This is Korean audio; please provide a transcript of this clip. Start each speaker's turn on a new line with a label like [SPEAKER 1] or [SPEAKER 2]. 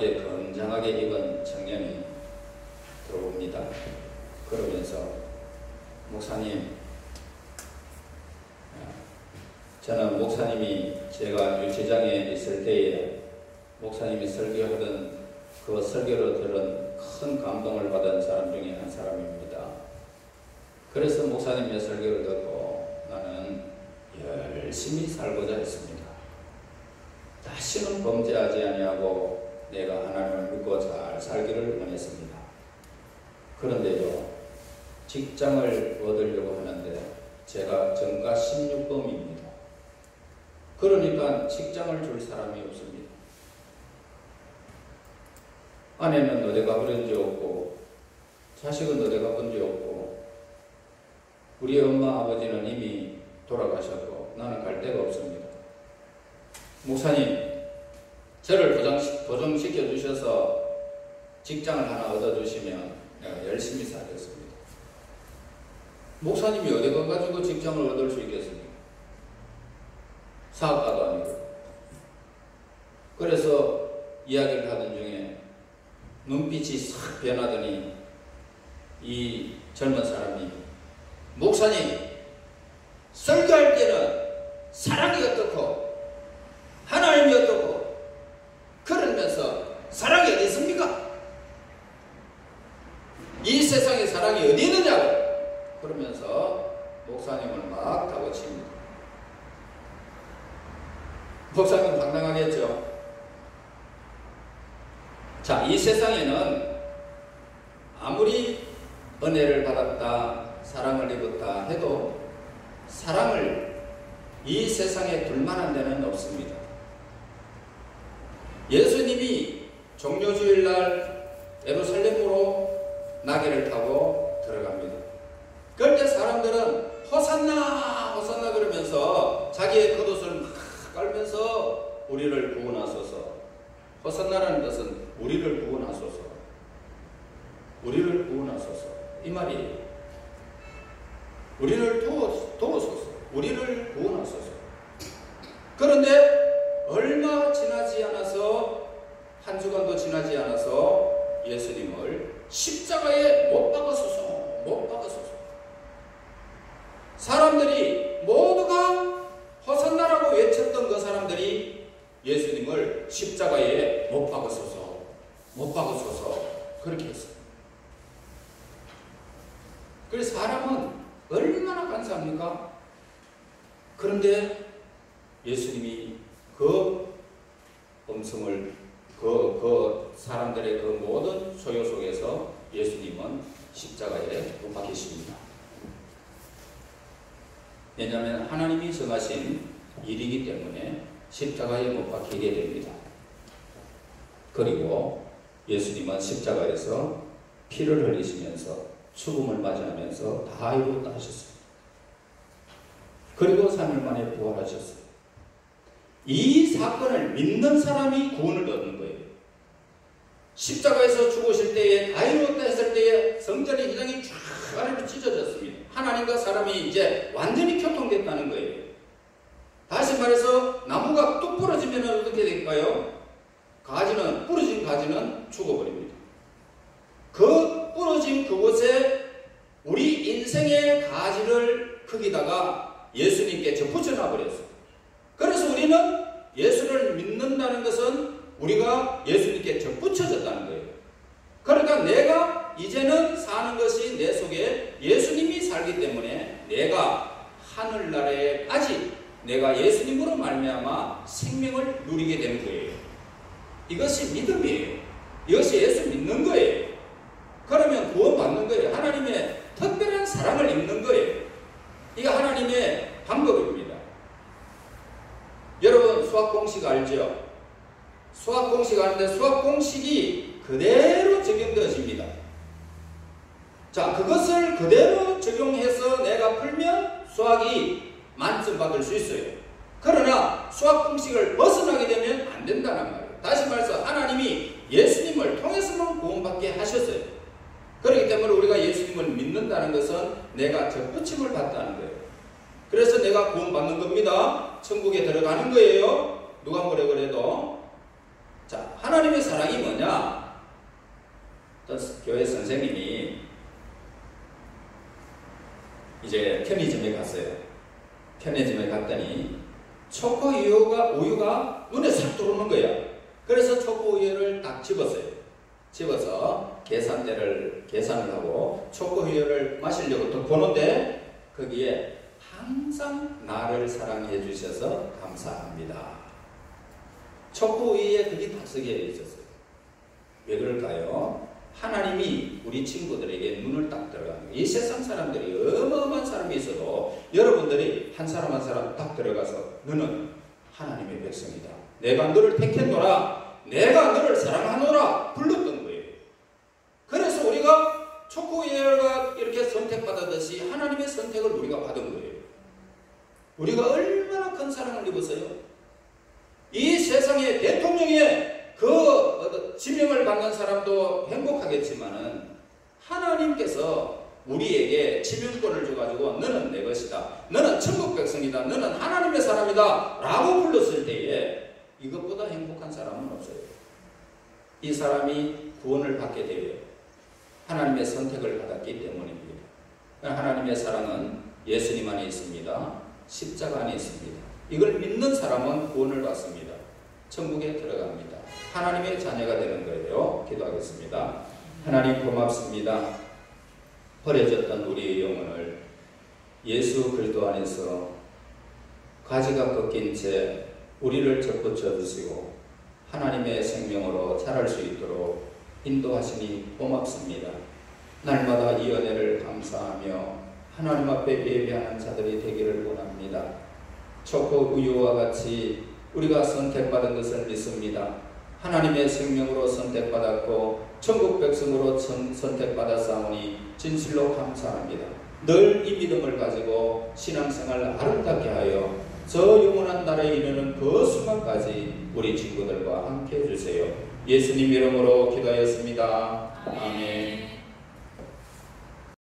[SPEAKER 1] 함께 건장하게 입은 청년이 들어옵니다. 그러면서 목사님, 저는 목사님이 제가 유치장에 있을 때에 목사님이 설교하던 그 설교를 들은 큰 감동을 받은 사람 중에 한 사람입니다. 그래서 목사님의 설교를 듣고 나는 열심히 살고자 했습니다. 다시는 범죄하지 아니하고 내가 하나님을 믿고 잘 살기를 원했습니다. 그런데요, 직장을 얻으려고 하는데 제가 정가 16범입니다. 그러니까 직장을 줄 사람이 없습니다. 아내는 어디 가버린 지 없고 자식은 어디 가본 지 없고 우리 엄마 아버지는 이미 돌아가셨고 나는 갈 데가 없습니다. 목사님, 저를 보정시켜 주셔서 직장을 하나 얻어주시면 내가 열심히 살겠습니다. 목사님이 어디 가가지고 직장을 얻을 수 있겠습니까? 사업가도 아니고. 그래서 이야기를 하던 중에 눈빛이 싹 변하더니 이 젊은 사람이 목사님, 설교할 때는 사랑이 어떻고 하나님이 어떻고 그러면서 사랑이 어디 있습니까? 이 세상에 사랑이 어디 있느냐고 그러면서 목사님을 막 다그칩니다. 목사님 당당하겠죠? 자, 이 세상에는 아무리 은혜를 받았다, 사랑을 입었다 해도 사랑을 이 세상에 둘 만한 데는 없습니다. 예수님이 종료주일날 예루살렘으로 나귀를 타고 들어갑니다. 그럴 때 사람들은 호산나 호산나 그러면서 자기의 겉옷을 막 깔면서 우리를 구원하소서. 호산나라는 뜻은 우리를 구원하소서. 우리를 구원하소서. 이 말이에요. 우리를 도우소서. 우리를 구원하소서. 그런데 얼마 지나지 않아서 한 주간도 지나지 않아서 예수님을 십자가에 못 박으소서. 못 박으소서. 사람들이 모두가 호산나라고 외쳤던 그 사람들이 예수님을 십자가에 못 박으소서. 못 박으소서. 그렇게 했어요. 그래서 사람은 얼마나 간사합니까? 그런데 예수님이 그 음성을 그 사람들의 그 모든 소요 속에서 예수님은 십자가에 못 박히십니다. 왜냐하면 하나님이 정하신 일이기 때문에 십자가에 못 박히게 됩니다. 그리고 예수님은 십자가에서 피를 흘리시면서 죽음을 맞이하면서 다 이루었다 하셨어요. 그리고 3일 만에 부활하셨어요. 이 사건을 믿는 사람이 구원을 얻는 거예요. 십자가에서 죽으실 때에 다 이루었다 했을 때에 성전의 휘장이 쫙 아래로 찢어졌습니다. 하나님과 사람이 이제 완전히 교통됐다는 거예요. 다시 말해서 나무가 뚝 부러지면 어떻게 될까요? 부러진 가지는 죽어버립니다. 그 부러진 그곳에 우리 인생의 가지를 거기다가 예수님께 접붙여 놔버렸어요. 그래서 우리는 예수를 믿는다는 것은 우리가 예수님께 접붙여졌다는 거예요. 그러니까 내가 이제는 사는 것이 내 속에 예수님이 살기 때문에 내가 하늘나라에까지 내가 예수님으로 말미암아 생명을 누리게 되는 거예요. 이것이 믿음이에요. 이것이 예수 믿는 거예요. 그러면 구원받는 거예요. 하나님의 특별한 사랑을 입는 거예요. 이게 하나님의 방법입니다. 여러분 수학 공식 알죠? 수학 공식 아는데 수학 공식이 그대로 적용되어집니다. 자, 그것을 그대로 적용해서 내가 풀면 수학이 만점 받을 수 있어요. 그러나 수학 공식을 벗어나게 되면 안 된다는 말이에요. 다시 말해서 하나님이 예수님을 통해서만 구원받게 하셨어요. 그렇기 때문에 우리가 예수님을 믿는다는 것은 내가 접붙임을 받다는 거예요. 그래서 내가 구원받는 겁니다. 천국에 들어가는 거예요. 누가 뭐래 그래도. 자, 하나님의 사랑이 뭐냐? 어떤 교회 선생님이 이제 편의점에 갔어요. 편의점에 갔더니 초코 우유가 눈에 싹 들어오는 거야. 그래서 초코 우유를 딱 집었어요. 집어서 계산을 하고 초코 우유를 마시려고 또 보는데 거기에 항상 나를 사랑해 주셔서 감사합니다. 초코 우유에 그게 다 쓰게 있었어요. 왜 그럴까요? 하나님이 우리 친구들에게 눈을 딱 들어가는 거예요. 이 세상 사람들이 어마어마한 사람이 있어도 여러분들이 한 사람 한 사람 딱 들어가서 너는 하나님의 백성이다. 내가 너를 택했노라. 내가 너를 사랑하노라. 불렀던 거예요. 그래서 우리가 초코우유가 이렇게 선택받았듯이 하나님의 선택을 우리가 받은 거예요. 우리가 얼마나 큰 사랑을 입었어요? 이 세상에 대통령의 그 지명을 받는 사람도 행복하겠지만은 하나님께서 우리에게 지명권을 줘가지고 너는 내 것이다. 너는 천국 백성이다. 너는 하나님의 사람이다. 라고 불렀을 때에 이것보다 행복한 사람은 없어요. 이 사람이 구원을 받게 되어요. 하나님의 선택을 받았기 때문입니다. 하나님의 사랑은 예수님 안에 있습니다. 십자가 안에 있습니다. 이걸 믿는 사람은 구원을 받습니다. 천국에 들어갑니다. 하나님의 자녀가 되는 거예요. 기도하겠습니다. 하나님 고맙습니다. 버려졌던 우리의 영혼을 예수 그리스도 안에서 가지가 꺾인 채 우리를 접붙여 주시고 하나님의 생명으로 자랄 수 있도록 인도하시니 고맙습니다. 날마다 이 은혜를 감사하며 하나님 앞에 예배하는 자들이 되기를 원합니다. 초코 우유와 같이 우리가 선택받은 것을 믿습니다. 하나님의 생명으로 선택받았고 천국 백성으로 선택받았사오니 진실로 감사합니다. 늘 이 믿음을 가지고 신앙생활을 아름답게 하여 저 영원한 날에 이르는 그 순간까지 우리 친구들과 함께 해주세요. 예수님 이름으로 기도하였습니다. 아멘.